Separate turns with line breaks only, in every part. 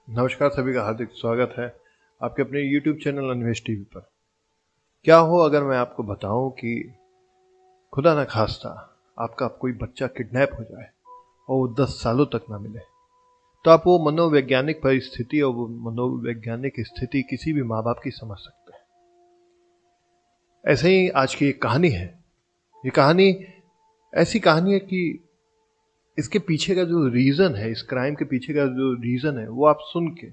नमस्कार, सभी का हार्दिक स्वागत है आपके अपने YouTube चैनल अन्वेष टीवी पर। क्या हो अगर मैं आपको बताऊं कि खुदा न खास्ता आपका कोई बच्चा किडनैप हो जाए और वो 10 सालों तक ना मिले, तो आप वो मनोवैज्ञानिक परिस्थिति और वो मनोवैज्ञानिक स्थिति किसी भी माँ बाप की समझ सकते हैं। ऐसे ही आज की एक कहानी है। ये कहानी ऐसी कहानी है कि इसके पीछे का जो रीज़न है, इस क्राइम के पीछे का जो रीज़न है, वो आप सुन के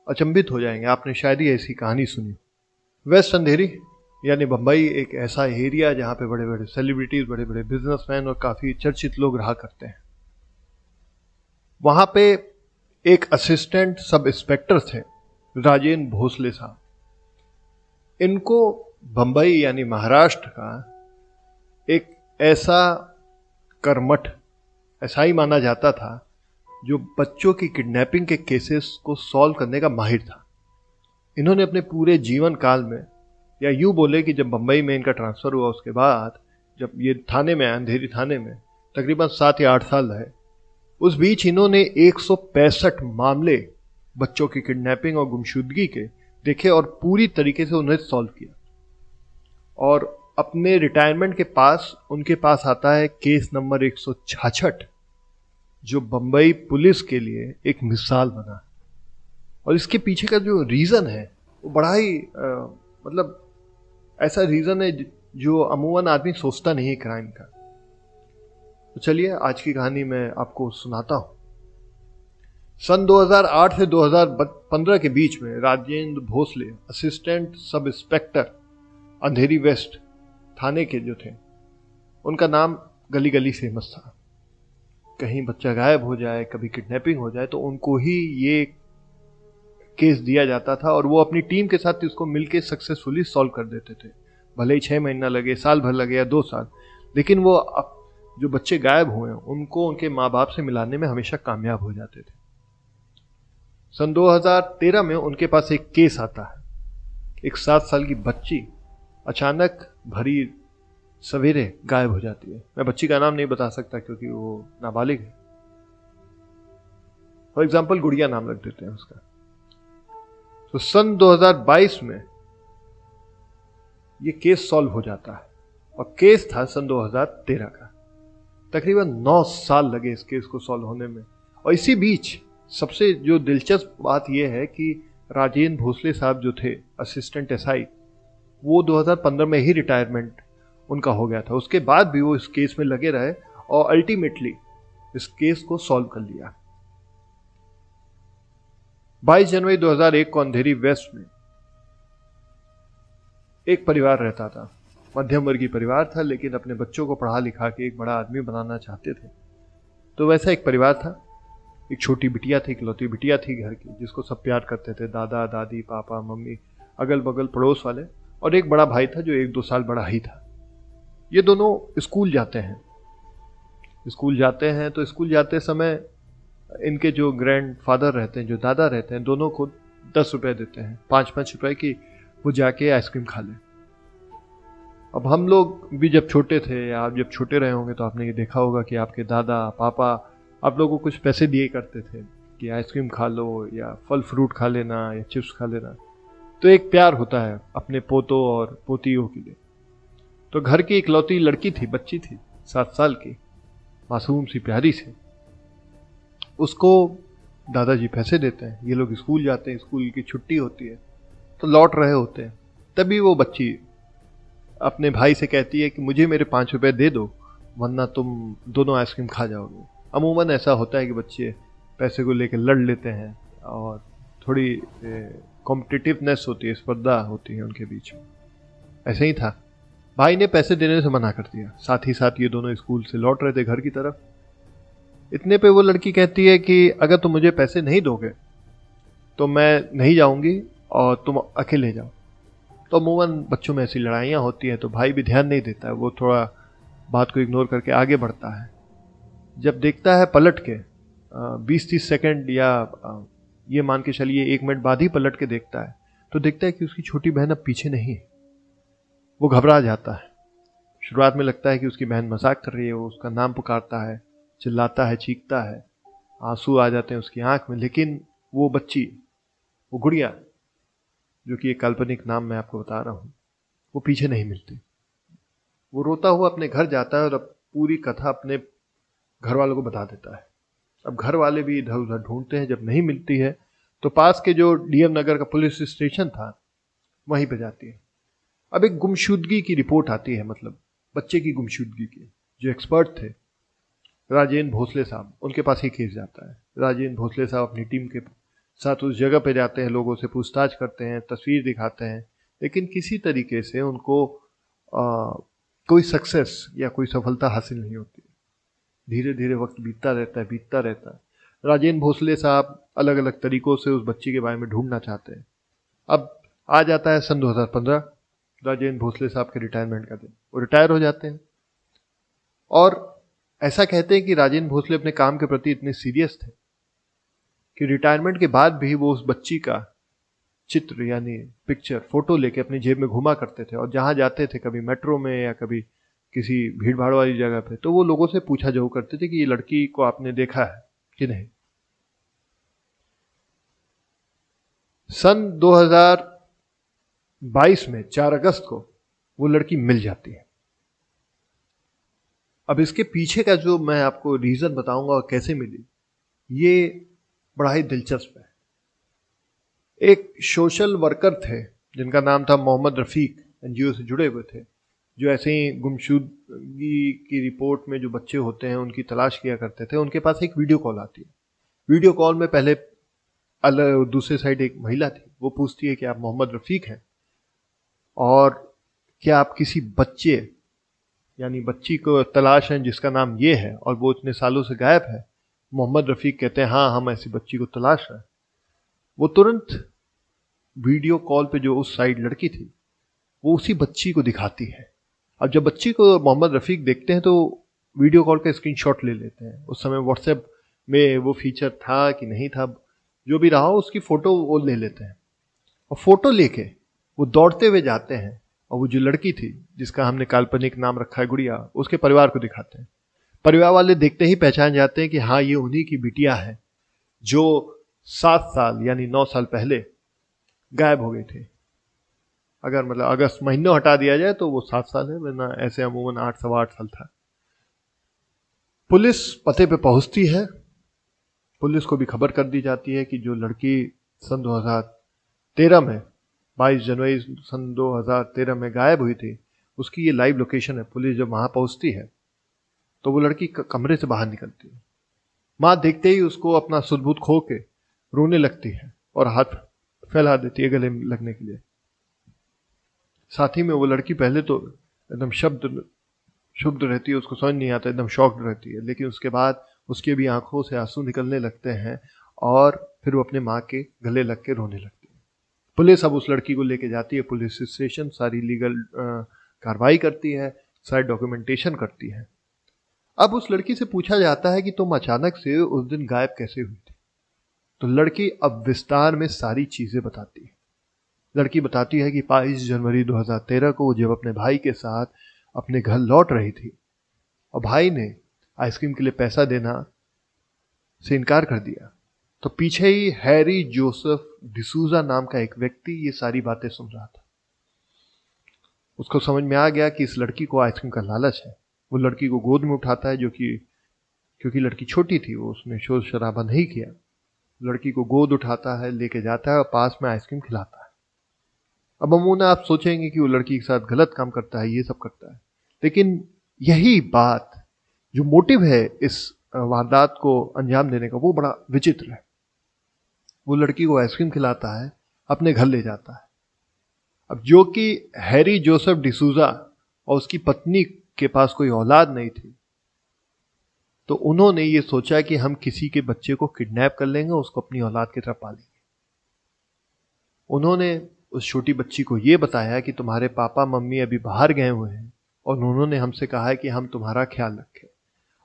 अचंभित हो जाएंगे। आपने शायद ही ऐसी कहानी सुनी। वेस्ट अंधेरी यानी बम्बई एक ऐसा एरिया जहाँ पे बड़े बड़े सेलिब्रिटीज, बड़े बड़े बिजनेसमैन और काफ़ी चर्चित लोग रहा करते हैं। वहाँ पे एक असिस्टेंट सब इंस्पेक्टर थे, राजेंद्र भोसले साहब। इनको बम्बई यानी महाराष्ट्र का एक ऐसा कर्मठ एसआई माना जाता था जो बच्चों की किडनैपिंग के केसेस को सॉल्व करने का माहिर था। इन्होंने अपने पूरे जीवन काल में, या यूँ बोले कि जब बम्बई में इनका ट्रांसफ़र हुआ उसके बाद जब ये थाने में, अंधेरी थाने में तकरीबन 7 या 8 साल रहे, उस बीच इन्होंने 165 मामले बच्चों की किडनैपिंग और गुमशुदगी के देखे और पूरी तरीके से उन्हें सॉल्व किया। और अपने रिटायरमेंट के पास उनके पास आता है केस नंबर 166, जो बम्बई पुलिस के लिए एक मिसाल बना। और इसके पीछे का जो रीज़न है वो बड़ा ही मतलब ऐसा रीज़न है जो अमूमन आदमी सोचता नहीं है क्राइम का। तो चलिए आज की कहानी मैं आपको सुनाता हूँ। सन 2008 से 2015 के बीच में Rajendra Bhosale, assistant sub inspector Andheri west थाने के जो थे, उनका नाम गली गली फेमस था। कहीं बच्चा गायब हो जाए, कभी किडनैपिंग हो जाए, तो उनको ही ये केस दिया जाता था और वो अपनी टीम के साथ इसको मिलके सक्सेसफुली सॉल्व कर देते थे। भले ही 6 महीना लगे, साल भर लगे या 2 साल, लेकिन वो जो बच्चे गायब हुए उनको उनके माँ बाप से मिलाने में हमेशा कामयाब हो जाते थे। सन 2013 में उनके पास एक केस आता है। एक 7 साल की बच्ची अचानक भरी सवेरे गायब हो जाती है। मैं बच्ची का नाम नहीं बता सकता क्योंकि वो नाबालिग है। फॉर एग्जाम्पल गुड़िया नाम रख देते हैं उसका। तो सन 2022 में ये केस सॉल्व हो जाता है और केस था सन 2013 का। तकरीबन 9 साल लगे इस केस को सॉल्व होने में। और इसी बीच सबसे जो दिलचस्प बात यह है कि राजेंद्र भोसले साहब जो थे असिस्टेंट एसआई, वो 2015 में ही रिटायरमेंट उनका हो गया था। उसके बाद भी वो इस केस में लगे रहे और अल्टीमेटली इस केस को सॉल्व कर लिया। 22 जनवरी 2001 को अंधेरी वेस्ट में एक परिवार रहता था। मध्यम वर्गीय परिवार था, लेकिन अपने बच्चों को पढ़ा लिखा के एक बड़ा आदमी बनाना चाहते थे। तो वैसा एक परिवार था। एक छोटी बिटिया थी, इकलौती बिटिया थी घर की, जिसको सब प्यार करते थे, दादा दादी, पापा मम्मी, अगल बगल पड़ोस वाले। और एक बड़ा भाई था जो 1-2 साल बड़ा ही था। ये दोनों स्कूल जाते हैं। तो स्कूल जाते समय इनके जो ग्रैंड फादर रहते हैं, जो दादा रहते हैं, दोनों को 10 रुपए देते हैं, 5-5 रुपए की, वो जाके आइसक्रीम खा लें। अब हम लोग भी जब छोटे थे, या आप जब छोटे रहे होंगे, तो आपने ये देखा होगा कि आपके दादा पापा आप लोगों को कुछ पैसे दिए करते थे कि आइसक्रीम खा लो, या फल फ्रूट खा लेना, या चिप्स खा लेना। तो एक प्यार होता है अपने पोतों और पोतियों के लिए। तो घर की इकलौती लड़की थी, बच्ची थी, 7 साल की, मासूम सी प्यारी सी। उसको दादाजी पैसे देते हैं। ये लोग स्कूल जाते हैं, स्कूल की छुट्टी होती है तो लौट रहे होते हैं। तभी वो बच्ची अपने भाई से कहती है कि मुझे मेरे 5 रुपए दे दो, वरना तुम दोनों आइसक्रीम खा जाओगे। अमूमन ऐसा होता है कि बच्चे पैसे को लेकर लड़ लेते हैं और थोड़ी कॉम्पिटिटिवनेस होती है, स्पर्धा होती है उनके बीच में। ऐसे ही था। भाई ने पैसे देने से मना कर दिया। साथ ही साथ ये दोनों स्कूल से लौट रहे थे घर की तरफ। इतने पे वो लड़की कहती है कि अगर तुम मुझे पैसे नहीं दोगे तो मैं नहीं जाऊंगी और तुम अकेले जाओ। तो अमूमन बच्चों में ऐसी लड़ाइयाँ होती हैं तो भाई भी ध्यान नहीं देता है, वो थोड़ा बात को इग्नोर करके आगे बढ़ता है। जब देखता है पलट के 20-30 सेकंड, या ये मान के चलिए 1 मिनट बाद ही पलट के देखता है, तो देखता है कि उसकी छोटी बहन अब पीछे नहीं है। वो घबरा जाता है। शुरुआत में लगता है कि उसकी बहन मजाक कर रही है, वो उसका नाम पुकारता है, चिल्लाता है, चीखता है, आंसू आ जाते हैं उसकी आंख में, लेकिन वो बच्ची, वो गुड़िया, जो कि एक काल्पनिक नाम मैं आपको बता रहा हूँ, वो पीछे नहीं मिलती। वो रोता हुआ अपने घर जाता है और अब पूरी कथा अपने घर वालों को बता देता है। अब घर वाले भी इधर उधर ढूंढते हैं, जब नहीं मिलती है तो पास के जो डीएम नगर का पुलिस स्टेशन था वहीं पे जाती है। अब एक गुमशुदगी की रिपोर्ट आती है, मतलब बच्चे की गुमशुदगी की। जो एक्सपर्ट थे राजेंद्र भोसले साहब, उनके पास ही केस जाता है। राजेंद्र भोसले साहब अपनी टीम के साथ उस जगह पे जाते हैं, लोगों से पूछताछ करते हैं, तस्वीर दिखाते हैं, लेकिन किसी तरीके से उनको कोई सक्सेस या कोई सफलता हासिल नहीं होती। धीरे धीरे वक्त बीतता रहता है। राजेंद्र भोसले साहब अलग अलग तरीकों से उस बच्ची के बारे में ढूंढना चाहते हैं। अब आ जाता है सन 2015, राजेंद्र भोसले साहब के रिटायरमेंट का दिन। वो रिटायर हो जाते हैं और ऐसा कहते हैं कि राजेंद्र भोसले अपने काम के प्रति इतने सीरियस थे कि रिटायरमेंट के बाद भी वो उस बच्ची का चित्र यानी पिक्चर, फोटो लेके अपनी जेब में घुमा करते थे। और जहां जाते थे, कभी मेट्रो में या कभी किसी भीड़ भाड़ वाली जगह पे, तो वो लोगों से पूछा जरूर करते थे कि ये लड़की को आपने देखा है कि नहीं। सन 2022 में 4 अगस्त को वो लड़की मिल जाती है। अब इसके पीछे का जो मैं आपको रीजन बताऊंगा और कैसे मिली, ये बड़ा ही दिलचस्प है। एक सोशल वर्कर थे जिनका नाम था मोहम्मद रफीक, एनजीओ से जुड़े हुए थे, जो ऐसे ही गुमशुदगी की रिपोर्ट में जो बच्चे होते हैं उनकी तलाश किया करते थे। उनके पास एक वीडियो कॉल आती है। वीडियो कॉल में पहले अलग दूसरे साइड एक महिला थी। वो पूछती है कि आप मोहम्मद रफीक हैं और क्या आप किसी बच्चे यानी बच्ची को तलाश है जिसका नाम ये है और वो इतने सालों से गायब है। मोहम्मद रफीक कहते हैं हाँ, हम ऐसी बच्ची को तलाश है। वो तुरंत वीडियो कॉल पे जो उस साइड लड़की थी वो उसी बच्ची को दिखाती है। अब जब बच्ची को मोहम्मद रफीक देखते हैं तो वीडियो कॉल का स्क्रीनशॉट ले लेते हैं। उस समय व्हाट्सएप में वो फीचर था कि नहीं था, जो भी रहा, उसकी फोटो वो ले लेते हैं और फोटो लेके वो दौड़ते हुए जाते हैं और वो जो लड़की थी जिसका हमने काल्पनिक नाम रखा है गुड़िया, उसके परिवार को दिखाते हैं। परिवार वाले देखते ही पहचान जाते हैं कि हाँ, ये उन्हीं की बिटिया है जो 7 साल यानी 9 साल पहले गायब हो गई थी। अगर मतलब अगस्त महीनों हटा दिया जाए तो वो 7 साल है, वरना ऐसे अमूमन 8 सवा 8 साल था। पुलिस पते पे पहुंचती है। पुलिस को भी खबर कर दी जाती है कि जो लड़की सन 2013 में 22 जनवरी सन 2013 में गायब हुई थी, उसकी ये लाइव लोकेशन है। पुलिस जब वहां पहुंचती है तो वो लड़की कमरे से बाहर निकलती है। मां देखते ही उसको अपना सुध-बुध खो के रोने लगती है और हाथ फैला देती है गले लगने के लिए। साथ ही में वो लड़की पहले तो एकदम शुद्ध रहती है, उसको समझ नहीं आता, एकदम शॉक्ड रहती है, लेकिन उसके बाद उसके भी आंखों से आंसू निकलने लगते हैं और फिर वो अपने माँ के गले लग के रोने लगती है। पुलिस अब उस लड़की को लेके जाती है पुलिस स्टेशन, सारी लीगल कार्रवाई करती है, सारी डॉक्यूमेंटेशन करती है। अब उस लड़की से पूछा जाता है कि तुम अचानक से उस दिन गायब कैसे हुई थी। तो लड़की अब विस्तार में सारी चीजें बताती है। लड़की बताती है कि 22 जनवरी 2013 को वो जब अपने भाई के साथ अपने घर लौट रही थी और भाई ने आइसक्रीम के लिए पैसा देना से इनकार कर दिया, तो पीछे ही हैरी जोसेफ डिसूजा नाम का एक व्यक्ति ये सारी बातें सुन रहा था। उसको समझ में आ गया कि इस लड़की को आइसक्रीम का लालच है। वो लड़की को गोद में उठाता है, जो कि क्योंकि लड़की छोटी थी, वो उसने शोर शराबा नहीं किया। लड़की को गोद उठाता है, लेके जाता है और पास में आइसक्रीम खिलाता है। अब अमूमन आप सोचेंगे कि वो लड़की के साथ गलत काम करता है, ये सब करता है, लेकिन यही बात जो मोटिव है इस वारदात को अंजाम देने का, वो बड़ा विचित्र है। वो लड़की को आइसक्रीम खिलाता है, अपने घर ले जाता है। अब जो कि हैरी जोसेफ डिसूजा और उसकी पत्नी के पास कोई औलाद नहीं थी, तो उन्होंने ये सोचा कि हम किसी के बच्चे को किडनैप कर लेंगे, उसको अपनी औलाद की तरह पालेंगे। उन्होंने उस छोटी बच्ची को ये बताया कि तुम्हारे पापा मम्मी अभी बाहर गए हुए हैं और उन्होंने हमसे कहा है कि हम तुम्हारा ख्याल रखें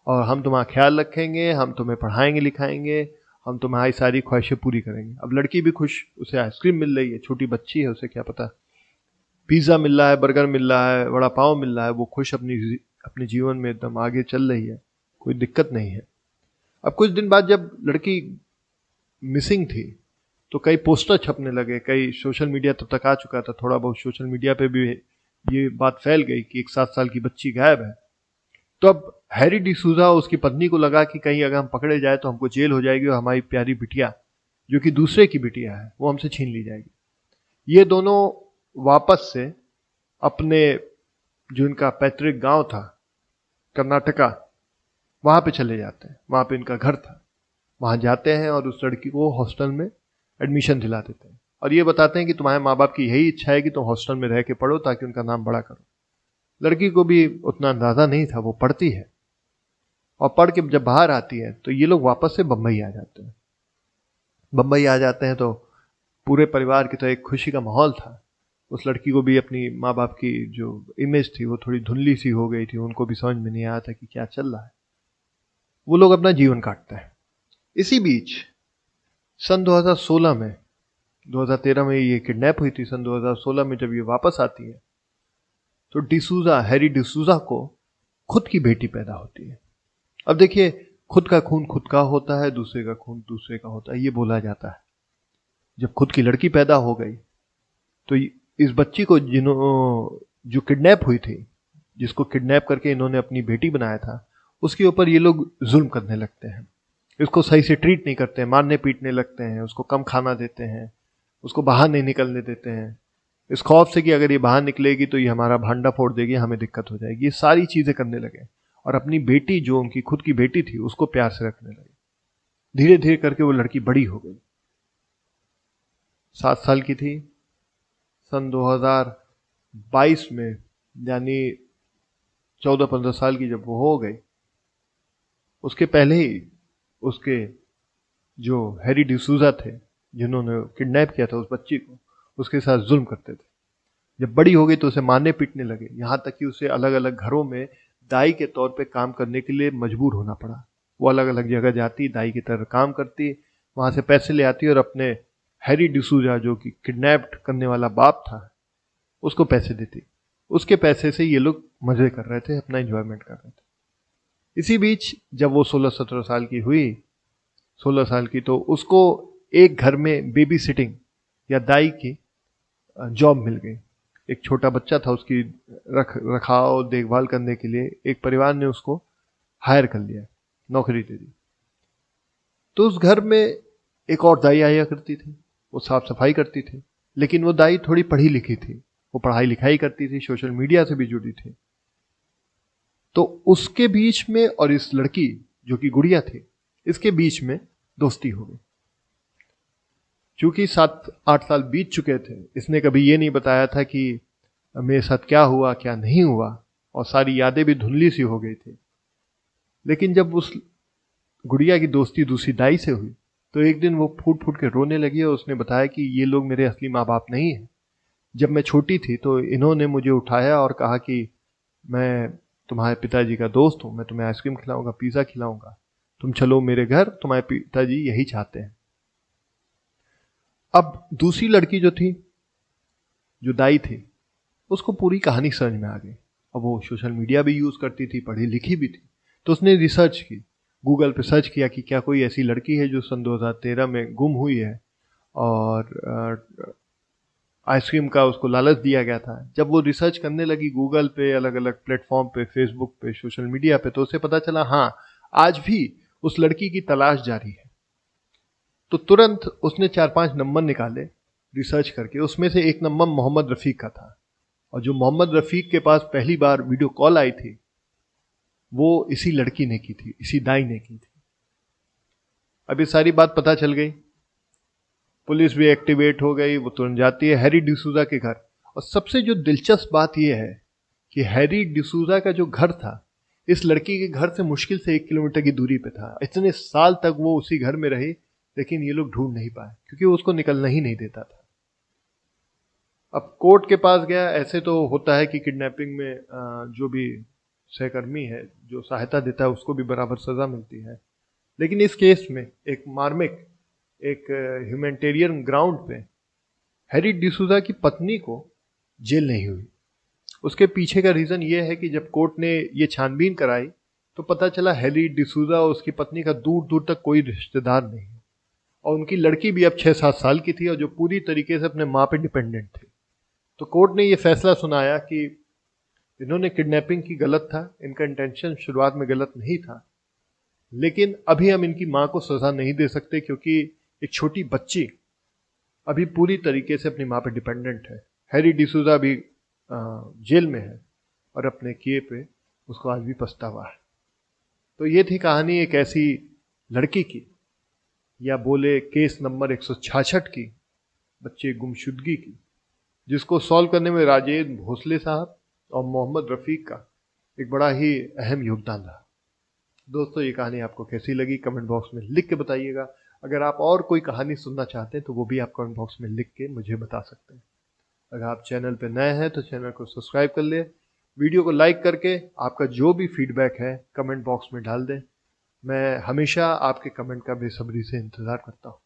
और हम तुम्हारा ख्याल रखेंगे, हम तुम्हें पढ़ाएंगे लिखाएंगे, हम तुम्हारी सारी ख्वाहिशें पूरी करेंगे। अब लड़की भी खुश, उसे आइसक्रीम मिल रही है, छोटी बच्ची है, उसे क्या पता पिज्जा मिल रहा है, बर्गर मिल रहा है, वड़ा पाव मिल रहा है। वो खुश अपने जीवन में एकदम आगे चल रही है, कोई दिक्कत नहीं है। अब कुछ दिन बाद जब लड़की मिसिंग थी तो कई पोस्टर छपने लगे, कई सोशल मीडिया तब तक आ चुका था, थोड़ा बहुत सोशल मीडिया पे भी ये बात फैल गई कि एक 7 साल की बच्ची गायब है। तो अब हैरी डिसूजा उसकी पत्नी को लगा कि कहीं अगर हम पकड़े जाए तो हमको जेल हो जाएगी और हमारी प्यारी बिटिया जो कि दूसरे की बिटिया है वो हमसे छीन ली जाएगी। ये दोनों वापस से अपने जो इनका पैतृक गांव था कर्नाटका, वहां पे चले जाते हैं। वहां पे इनका घर था, वहां जाते हैं और उस लड़की को हॉस्टल में एडमिशन दिला देते हैं और ये बताते हैं कि तुम्हारे माँ बाप की यही इच्छा है कि तुम हॉस्टल में रह के पढ़ो ताकि उनका नाम बड़ा करो। लड़की को भी उतना अंदाजा नहीं था, वो पढ़ती है और पढ़ के जब बाहर आती है तो ये लोग वापस से बम्बई आ जाते हैं। बम्बई आ जाते हैं तो पूरे परिवार की तो एक खुशी का माहौल था। उस लड़की को भी अपनी माँ बाप की जो इमेज थी वो थोड़ी धुंधली सी हो गई थी, उनको भी समझ में नहीं आया था कि क्या चल रहा है। वो लोग अपना जीवन काटते हैं। इसी बीच सन 2016 में, 2013 में ये किडनैप हुई थी, सन 2016 में जब ये वापस आती है तो डिसूजा, हैरी डिसूजा को खुद की बेटी पैदा होती है। अब देखिए, खुद का खून खुद का होता है, दूसरे का खून दूसरे का होता है, ये बोला जाता है। जब खुद की लड़की पैदा हो गई तो इस बच्ची को जो किडनैप हुई थी, जिसको किडनैप करके इन्होंने अपनी बेटी बनाया था, उसके ऊपर ये लोग जुल्म करने लगते हैं। इसको सही से ट्रीट नहीं करते हैं, मारने पीटने लगते हैं, उसको कम खाना देते हैं, उसको बाहर नहीं निकलने देते हैं, इस खौफ से कि अगर ये बाहर निकलेगी तो ये हमारा भांडा फोड़ देगी, हमें दिक्कत हो जाएगी। ये सारी चीजें करने लगे और अपनी बेटी, जो उनकी खुद की बेटी थी, उसको प्यार से रखने लगे। धीरे धीरे करके वो लड़की बड़ी हो गई, 7 साल की थी। सन 2022 में, यानी 14-15 साल की जब वो हो गई, उसके पहले ही उसके जो हैरी डिसूजा थे, जिन्होंने किडनैप किया था उस बच्ची को, उसके साथ जुल्म करते थे। जब बड़ी हो गई तो उसे मारने पीटने लगे, यहां तक कि उसे अलग अलग घरों में दाई के तौर पे काम करने के लिए मजबूर होना पड़ा। वो अलग अलग जगह जाती, दाई की तरह काम करती, वहां से पैसे ले आती और अपने हैरी डिसूजा, जो कि किडनैप्ड करने वाला बाप था, उसको पैसे देती। उसके पैसे से ये लोग मजे कर रहे थे, अपना एंजॉयमेंट कर रहे थे। इसी बीच जब वो 16-17 साल की हुई, 16 साल की, तो उसको एक घर में बेबी सिटिंग या दाई की जॉब मिल गई। एक छोटा बच्चा था, उसकी रखाव देखभाल करने के लिए एक परिवार ने उसको हायर कर लिया, नौकरी दे दी। तो उस घर में एक और दाई आया करती थी, वो साफ सफाई करती थी, लेकिन वो दाई थोड़ी पढ़ी लिखी थी, वो पढ़ाई लिखाई करती थी, सोशल मीडिया से भी जुड़ी थी। तो उसके बीच में और इस लड़की जो कि गुड़िया थी, इसके बीच में दोस्ती हो गई। चूंकि 7-8 साल बीत चुके थे, इसने कभी ये नहीं बताया था कि मेरे साथ क्या हुआ क्या नहीं हुआ, और सारी यादें भी धुंधली सी हो गई थी। लेकिन जब उस गुड़िया की दोस्ती दूसरी दाई से हुई तो एक दिन वो फूट फूट के रोने लगी और उसने बताया कि ये लोग मेरे असली माँ बाप नहीं हैं। जब मैं छोटी थी तो इन्होंने मुझे उठाया और कहा कि मैं तुम्हारे पिताजी का दोस्त हूँ, मैं तुम्हें आइसक्रीम खिलाऊंगा, पिज़्ज़ा खिलाऊंगा, तुम चलो मेरे घर, तुम्हारे पिताजी यही चाहते हैं। अब दूसरी लड़की जो थी, जो दाई थी, उसको पूरी कहानी समझ में आ गई। अब वो सोशल मीडिया भी यूज़ करती थी, पढ़ी लिखी भी थी, तो उसने रिसर्च की, गूगल पे सर्च किया कि क्या कोई ऐसी लड़की है जो सन 2013 में गुम हुई है और आइसक्रीम का उसको लालच दिया गया था। जब वो रिसर्च करने लगी गूगल पे, अलग अलग प्लेटफॉर्म पे, फेसबुक पे, सोशल मीडिया पे, तो उसे पता चला हाँ, आज भी उस लड़की की तलाश जारी है। तो तुरंत उसने 4-5 नंबर निकाले रिसर्च करके, उसमें से एक नंबर मोहम्मद रफीक का था, और जो मोहम्मद रफीक के पास पहली बार वीडियो कॉल आई थी वो इसी लड़की ने की थी, इसी दाई ने की थी। अब ये सारी बात पता चल गई, पुलिस भी एक्टिवेट हो गई, वो तुरंत जाती है हैरी डिसूजा के घर। और सबसे जो दिलचस्प बात यह है कि हैरी डिसूजा का जो घर था, इस लड़की के घर से मुश्किल से 1 किलोमीटर की दूरी पे था। इतने साल तक वो उसी घर में रही, लेकिन ये लोग ढूंढ नहीं पाए क्योंकि वो उसको निकलना ही नहीं देता था। अब कोर्ट के पास गया। ऐसे तो होता है कि किडनैपिंग में जो भी सहकर्मी है, जो सहायता देता है, उसको भी बराबर सजा मिलती है। लेकिन इस केस में एक मार्मिक, एक ह्यूमैनिटेरियन ग्राउंड पे हैरी डिसूजा की पत्नी को जेल नहीं हुई। उसके पीछे का रीजन ये है कि जब कोर्ट ने ये छानबीन कराई तो पता चला हैरी डिसूजा और उसकी पत्नी का दूर दूर तक कोई रिश्तेदार नहीं है। और उनकी लड़की भी अब 6-7 साल की थी और जो पूरी तरीके से अपने माँ पे डिपेंडेंट थी। तो कोर्ट ने ये फैसला सुनाया कि इन्होंने किडनैपिंग की गलत था, इनका इंटेंशन शुरुआत में गलत नहीं था, लेकिन अभी हम इनकी माँ को सज़ा नहीं दे सकते क्योंकि एक छोटी बच्ची अभी पूरी तरीके से अपनी माँ पे डिपेंडेंट है। हैरी डिसूजा भी जेल में है और अपने किए पे उसको आज भी पछतावा है। तो ये थी कहानी एक ऐसी लड़की की, या बोले केस नंबर 166 की, बच्चे गुमशुदगी की, जिसको सॉल्व करने में राजेंद्र भोसले साहब और मोहम्मद रफ़ीक का एक बड़ा ही अहम योगदान रहा। दोस्तों, ये कहानी आपको कैसी लगी कमेंट बॉक्स में लिख के बताइएगा। अगर आप और कोई कहानी सुनना चाहते हैं तो वो भी आप कमेंट बॉक्स में लिख के मुझे बता सकते हैं। अगर आप चैनल पर नए हैं तो चैनल को सब्सक्राइब कर ले, वीडियो को लाइक करके आपका जो भी फीडबैक है कमेंट बॉक्स में डाल दें। मैं हमेशा आपके कमेंट का बेसब्री से इंतज़ार करता हूँ।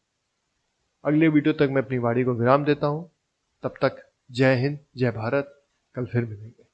अगले वीडियो तक मैं अपनी वाणी को विराम देता हूँ। तब तक जय हिंद, जय भारत। कल फिर मिलेंगे।